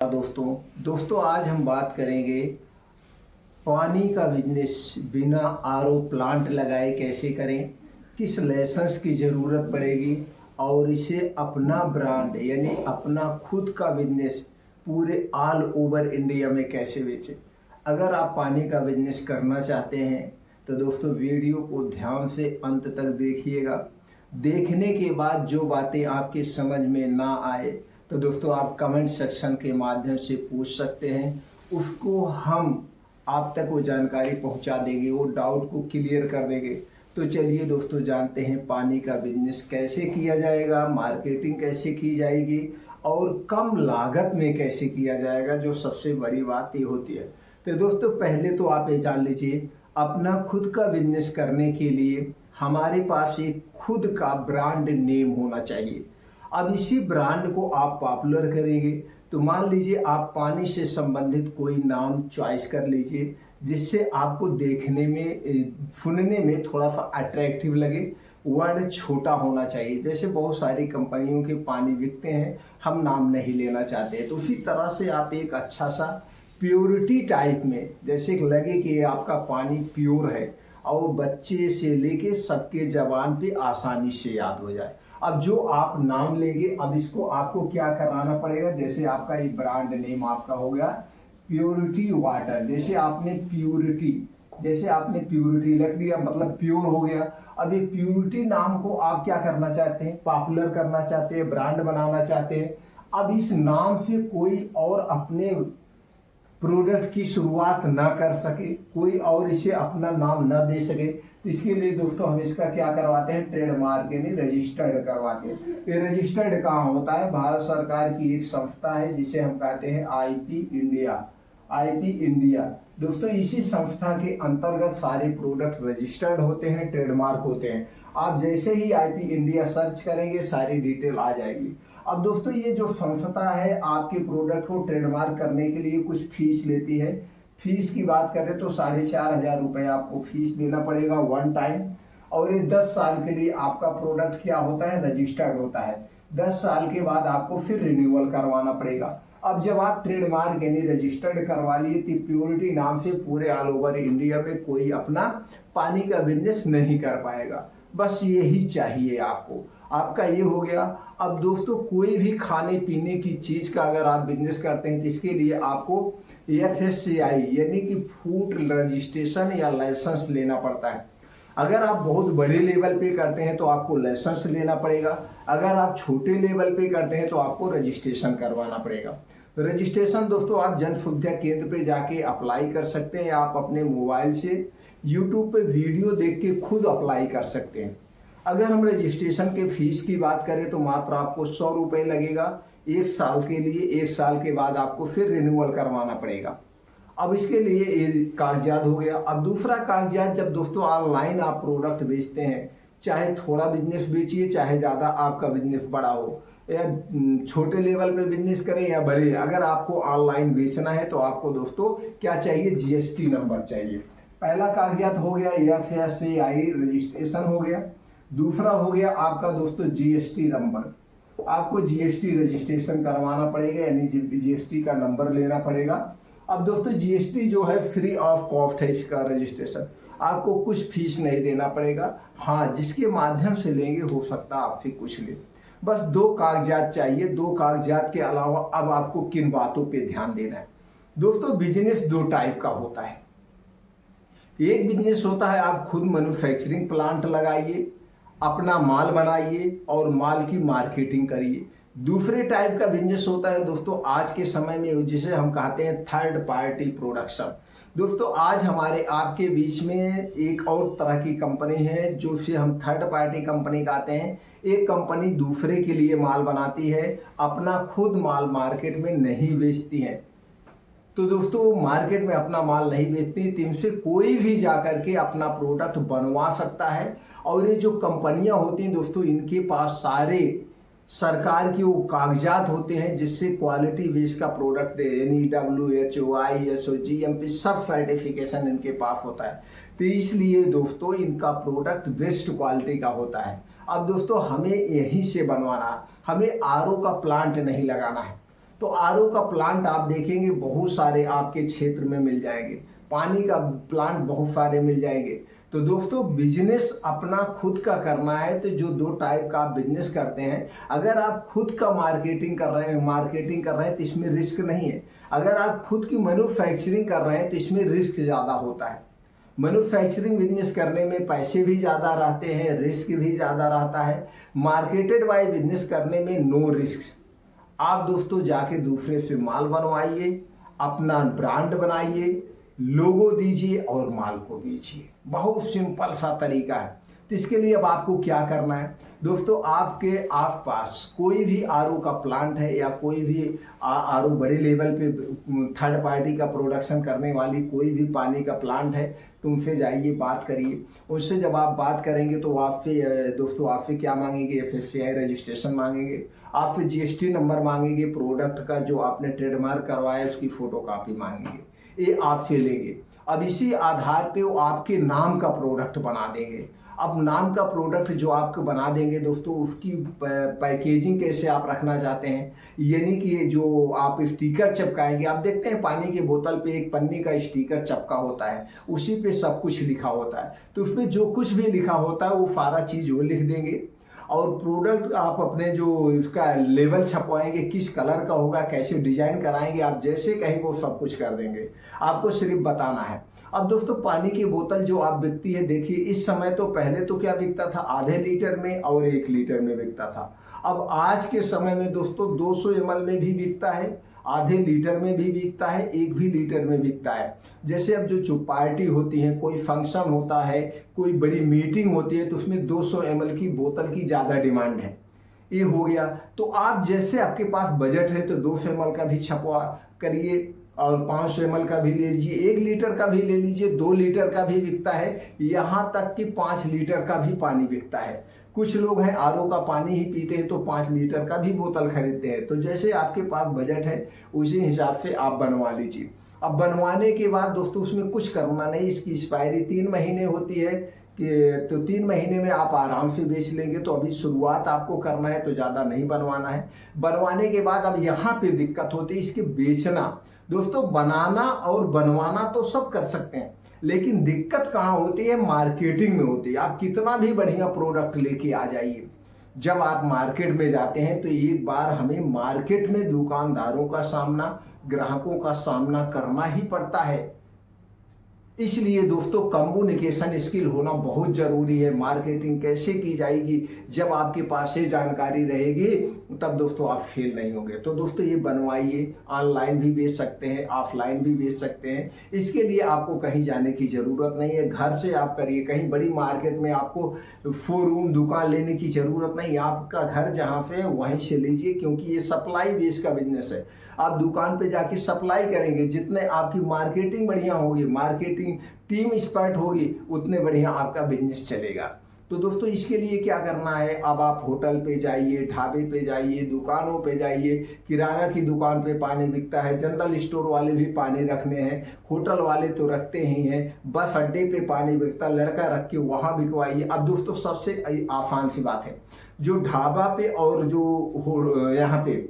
दोस्तों आज हम बात करेंगे पानी का बिजनेस बिना आरओ प्लांट लगाए कैसे करें, किस लाइसेंस की ज़रूरत पड़ेगी और इसे अपना ब्रांड यानी अपना खुद का बिजनेस पूरे ऑल ओवर इंडिया में कैसे बेचें। अगर आप पानी का बिजनेस करना चाहते हैं तो दोस्तों वीडियो को ध्यान से अंत तक देखिएगा। देखने के बाद जो बातें आपके समझ में ना आए तो दोस्तों आप कमेंट सेक्शन के माध्यम से पूछ सकते हैं, उसको हम आप तक वो जानकारी पहुंचा देंगे, वो डाउट को क्लियर कर देंगे। तो चलिए दोस्तों जानते हैं पानी का बिजनेस कैसे किया जाएगा, मार्केटिंग कैसे की जाएगी और कम लागत में कैसे किया जाएगा, जो सबसे बड़ी बात ये होती है। तो दोस्तों पहले तो आप ये जान लीजिए, अपना खुद का बिजनेस करने के लिए हमारे पास एक खुद का ब्रांड नेम होना चाहिए। अब इसी ब्रांड को आप पॉपुलर करेंगे तो मान लीजिए आप पानी से संबंधित कोई नाम चॉइस कर लीजिए जिससे आपको देखने में सुनने में थोड़ा सा अट्रैक्टिव लगे। वर्ड छोटा होना चाहिए, जैसे बहुत सारी कंपनियों के पानी बिकते हैं, हम नाम नहीं लेना चाहते, तो उसी तरह से आप एक अच्छा सा प्योरिटी टाइप में, जैसे लगे कि आपका पानी प्योर है और बच्चे से लेके सबके जबान पे आसानी से याद हो जाए। अब जो आप नाम लेंगे, अब इसको आपको क्या कराना पड़ेगा, जैसे आपका ये ब्रांड नेम आपका हो गया प्योरिटी वाटर, जैसे आपने प्योरिटी लिख दिया मतलब प्योर हो गया। अब ये प्योरिटी नाम को आप क्या करना चाहते हैं, पॉपुलर करना चाहते हैं, ब्रांड बनाना चाहते हैं। अब इस नाम से कोई और अपने प्रोडक्ट की शुरुआत ना कर सके, कोई और इसे अपना नाम ना दे सके, इसके लिए दोस्तों हम इसका क्या करवाते हैं, ट्रेडमार्क यानी रजिस्टर्ड करवाते हैं। ये रजिस्टर्ड कहाँ होता है, भारत सरकार की एक संस्था है जिसे हम कहते हैं आईपी इंडिया। दोस्तों इसी संस्था के अंतर्गत सारे प्रोडक्ट रजिस्टर्ड होते हैं, ट्रेडमार्क होते हैं। आप जैसे ही आईपी इंडिया सर्च करेंगे सारी डिटेल आ जाएगी। अब दोस्तों ये जो संस्था है आपके प्रोडक्ट को ट्रेडमार्क करने के लिए कुछ फीस लेती है। फीस की बात करें तो 4,500 रुपये आपको फीस देना पड़ेगा वन टाइम, और ये 10 साल के लिए आपका प्रोडक्ट क्या होता है, रजिस्टर्ड होता है। 10 साल के बाद आपको फिर रिन्यूअल करवाना पड़ेगा। अब जब आप ट्रेडमार्क यानी रजिस्टर्ड करवा लिए तो प्योरिटी नाम से पूरे ऑल ओवर इंडिया में कोई अपना पानी का बिजनेस नहीं कर पाएगा। बस यही चाहिए आपको, आपका ये हो गया। अब दोस्तों कोई भी खाने पीने की चीज़ का अगर आप बिजनेस करते हैं तो इसके लिए आपको FSCI यानी कि फूड रजिस्ट्रेशन या लाइसेंस लेना पड़ता है। अगर आप बहुत बड़े लेवल पे करते हैं तो आपको लाइसेंस लेना पड़ेगा, अगर आप छोटे लेवल पे करते हैं तो आपको रजिस्ट्रेशन करवाना पड़ेगा। रजिस्ट्रेशन दोस्तों आप जन सुविधा केंद्र पे जाके अप्लाई कर सकते हैं, आप अपने मोबाइल से यूट्यूब पे वीडियो देख के खुद अप्लाई कर सकते हैं। अगर हम रजिस्ट्रेशन के फीस की बात करें तो मात्र आपको 100 रुपये लगेगा 1 साल के लिए। 1 साल के बाद आपको फिर रिन्यूअल करवाना पड़ेगा। अब इसके लिए ये कागजात हो गया। अब दूसरा कागजात, जब दोस्तों ऑनलाइन आप प्रोडक्ट बेचते हैं, चाहे थोड़ा बिजनेस बेचिए चाहे ज़्यादा आपका बिजनेस बड़ा हो, या छोटे लेवल पे बिजनेस करें या बड़े, अगर आपको ऑनलाइन बेचना है तो आपको दोस्तों क्या चाहिए, GST नंबर चाहिए। पहला कागजात हो गया FSCI रजिस्ट्रेशन हो गया। दूसरा हो गया आपका दोस्तों GST नंबर, आपको GST रजिस्ट्रेशन करवाना पड़ेगा यानी GST का नंबर लेना पड़ेगा। अब दोस्तों GST जो है फ्री ऑफ कॉस्ट है, इसका रजिस्ट्रेशन आपको कुछ फीस नहीं देना पड़ेगा। हाँ, जिसके माध्यम से लेंगे हो सकता है आपसे कुछ ले। बस 2 कागजात चाहिए। 2 कागजात के अलावा अब आपको किन बातों पे ध्यान देना है। दोस्तों बिजनेस 2 टाइप का होता है। एक बिजनेस होता है आप खुद मैन्युफैक्चरिंग प्लांट लगाइए, अपना माल बनाइए और माल की मार्केटिंग करिए। दूसरे टाइप का बिजनेस होता है दोस्तों आज के समय में जिसे हम कहते हैं थर्ड पार्टी प्रोडक्शन। दोस्तों आज हमारे आपके बीच में एक और तरह की कंपनी है जो से हम थर्ड पार्टी कंपनी कहते हैं। एक कंपनी दूसरे के लिए माल बनाती है, अपना खुद माल मार्केट में नहीं बेचती है। तो दोस्तों मार्केट में अपना माल नहीं बेचती, तो इनसे कोई भी जाकर के अपना प्रोडक्ट बनवा सकता है। और ये जो कंपनियां होती हैं दोस्तों, इनके पास सारे सरकार के वो कागजात होते हैं जिससे क्वालिटी बेस का प्रोडक्ट दे, यानी WHO, ISO, GMP सब सर्टिफिकेशन इनके पास होता है। तो इसलिए दोस्तों इनका प्रोडक्ट बेस्ट क्वालिटी का होता है। अब दोस्तों हमें यहीं से बनवाना, हमें RO का प्लांट नहीं लगाना है। तो आरओ का प्लांट आप देखेंगे बहुत सारे आपके क्षेत्र में मिल जाएंगे, पानी का प्लांट बहुत सारे मिल जाएंगे। तो दोस्तों बिजनेस अपना खुद का करना है तो जो दो टाइप का आप बिजनेस करते हैं, अगर आप खुद का मार्केटिंग कर रहे हैं तो इसमें रिस्क नहीं है। अगर आप खुद की मैन्युफैक्चरिंग कर रहे हैं तो इसमें रिस्क ज़्यादा होता है। मैन्युफैक्चरिंग बिजनेस करने में पैसे भी ज़्यादा रहते हैं, रिस्क भी ज़्यादा रहता है। मार्केटेड वाइज बिजनेस करने में नो रिस्क। आप दोस्तों जाके दूसरे से माल बनवाइए, अपना ब्रांड बनाइए, लोगो दीजिए और माल को बेचिए। बहुत सिंपल सा तरीका है। तो इसके लिए अब आपको क्या करना है दोस्तों, आपके आसपास कोई भी आरओ का प्लांट है या कोई भी आरओ बड़े लेवल पे थर्ड पार्टी का प्रोडक्शन करने वाली कोई भी पानी का प्लांट है, तो उनसे जाइए, बात करिए। उससे जब आप बात करेंगे तो आपसे दोस्तों आपसे क्या मांगेंगे, FSCI रजिस्ट्रेशन मांगेंगे, आपसे GST नंबर मांगेंगे, प्रोडक्ट का जो आपने ट्रेडमार्क करवाया उसकी फोटोकॉपी मांगेंगे, ये आपसे लेंगे। अब इसी आधार पे वो आपके नाम का प्रोडक्ट बना देंगे। अब नाम का प्रोडक्ट जो आपको बना देंगे दोस्तों, उसकी पैकेजिंग कैसे आप रखना चाहते हैं, यानी कि जो आप स्टिकर चिपकाएंगे, आप देखते हैं पानी की बोतल पे एक पन्नी का स्टिकर चिपका होता है, उसी पे सब कुछ लिखा होता है। तो उस पर जो कुछ भी लिखा होता है वो सारा चीज़ वो लिख देंगे। और प्रोडक्ट आप अपने जो इसका लेवल छपवाएंगे, किस कलर का होगा, कैसे डिजाइन कराएंगे, आप जैसे कहेंगे वो सब कुछ कर देंगे, आपको सिर्फ बताना है। अब दोस्तों पानी की बोतल जो आप बिकती है, देखिए इस समय तो पहले तो क्या बिकता था, आधे लीटर में और 1 लीटर में बिकता था। अब आज के समय में दोस्तों 200 ml में भी बिकता है, आधे लीटर में भी बिकता है, 1 भी लीटर में बिकता है। जैसे अब जो पार्टी होती है, कोई फंक्शन होता है, कोई बड़ी मीटिंग होती है, तो उसमें 200 ml की बोतल की ज़्यादा डिमांड है। ये हो गया। तो आप जैसे आपके पास बजट है तो 200 ml का भी छपवा करिए और 500 ml का भी ले लीजिए, 1 लीटर का भी ले लीजिए, 2 लीटर का भी बिकता है, यहाँ तक कि 5 लीटर का भी पानी बिकता है। कुछ लोग हैं आरओ का पानी ही पीते हैं तो 5 लीटर का भी बोतल खरीदते हैं। तो जैसे आपके पास बजट है उसी हिसाब से आप बनवा लीजिए। अब बनवाने के बाद दोस्तों उसमें कुछ करना नहीं, इसकी एक्सपायरी 3 महीने होती है कि तो 3 महीने में आप आराम से बेच लेंगे। तो अभी शुरुआत आपको करना है तो ज़्यादा नहीं बनवाना है। बनवाने के बाद अब यहाँ पे दिक्कत होती है इसके बेचना। दोस्तों बनाना और बनवाना तो सब कर सकते हैं, लेकिन दिक्कत कहाँ होती है, मार्केटिंग में होती है। आप कितना भी बढ़िया प्रोडक्ट लेके आ जाइए, जब आप मार्केट में जाते हैं तो एक बार हमें मार्केट में दुकानदारों का सामना, ग्राहकों का सामना करना ही पड़ता है। इसलिए दोस्तों कम्युनिकेशन स्किल होना बहुत ज़रूरी है। मार्केटिंग कैसे की जाएगी, जब आपके पास ये जानकारी रहेगी तब दोस्तों आप फेल नहीं होंगे। तो दोस्तों ये बनवाइए, ऑनलाइन भी बेच सकते हैं, ऑफलाइन भी बेच सकते हैं। इसके लिए आपको कहीं जाने की ज़रूरत नहीं है, घर से आप करिए। कहीं बड़ी मार्केट में आपको शोरूम दुकान लेने की ज़रूरत नहीं, आपका घर जहाँ पे वहीं से लीजिए, क्योंकि ये सप्लाई बेस का बिजनेस है। आप दुकान पे जाके सप्लाई करेंगे, जितने आपकी मार्केटिंग बढ़िया होगी, मार्केटिंग टीम एक्सपर्ट होगी, उतने बढ़िया आपका बिजनेस चलेगा। तो दोस्तों इसके लिए क्या करना है, अब आप होटल पे जाइए, ढाबे पे जाइए, दुकानों पे जाइए। किराना की दुकान पे पानी बिकता है, जनरल स्टोर वाले भी पानी रखने हैं, होटल वाले तो रखते ही हैं, बस अड्डे पे पानी बिकता, लड़का रख के वहाँ बिकवाइए। अब दोस्तों सबसे आसान सी बात है, जो ढाबा पे और जो यहाँ पे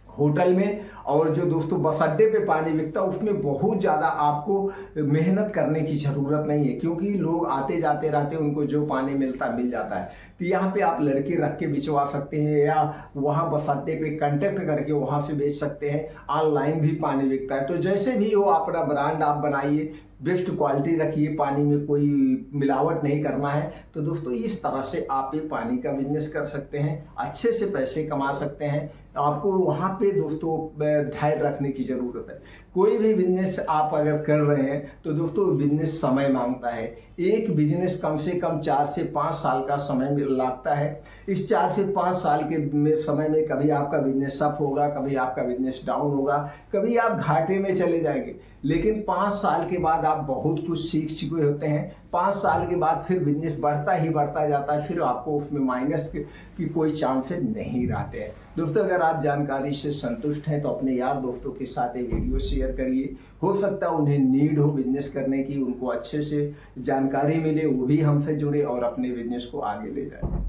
होटल में और जो दोस्तों बस अड्डे पे पानी बिकता है, उसमें बहुत ज़्यादा आपको मेहनत करने की ज़रूरत नहीं है, क्योंकि लोग आते जाते रहते हैं, उनको जो पानी मिलता मिल जाता है। तो यहाँ पे आप लड़के रख के बिचवा सकते हैं, या वहाँ बस अड्डे पे कांटेक्ट करके वहाँ से बेच सकते हैं। ऑनलाइन भी पानी बिकता है। तो जैसे भी हो अपना ब्रांड आप बनाइए, बेस्ट क्वालिटी रखिए, पानी में कोई मिलावट नहीं करना है। तो दोस्तों इस तरह से आप ये पानी का बिजनेस कर सकते हैं, अच्छे से पैसे कमा सकते हैं। आपको वहाँ पे दोस्तों धैर्य रखने की ज़रूरत है। कोई भी बिजनेस आप अगर कर रहे हैं तो दोस्तों बिजनेस समय मांगता है। एक बिजनेस कम से कम 4 से 5 साल का समय लगता है। इस 4 से 5 साल के समय में कभी आपका बिजनेस अप होगा, कभी आपका बिजनेस डाउन होगा, कभी आप घाटे में चले जाएंगे, लेकिन 5 साल के बाद आप बहुत कुछ सीख चुके होते हैं। 5 साल के बाद फिर बिजनेस बढ़ता ही बढ़ता जाता है, फिर आपको उसमें माइनस की कोई चांसेस नहीं रहते हैं। दोस्तों अगर आप जानकारी से संतुष्ट हैं तो अपने यार दोस्तों के साथ ये वीडियो शेयर करिए। हो सकता है उन्हें नीड हो बिजनेस करने की, उनको अच्छे से जानकारी मिले, वो भी हमसे जुड़े और अपने बिजनेस को आगे ले जाए।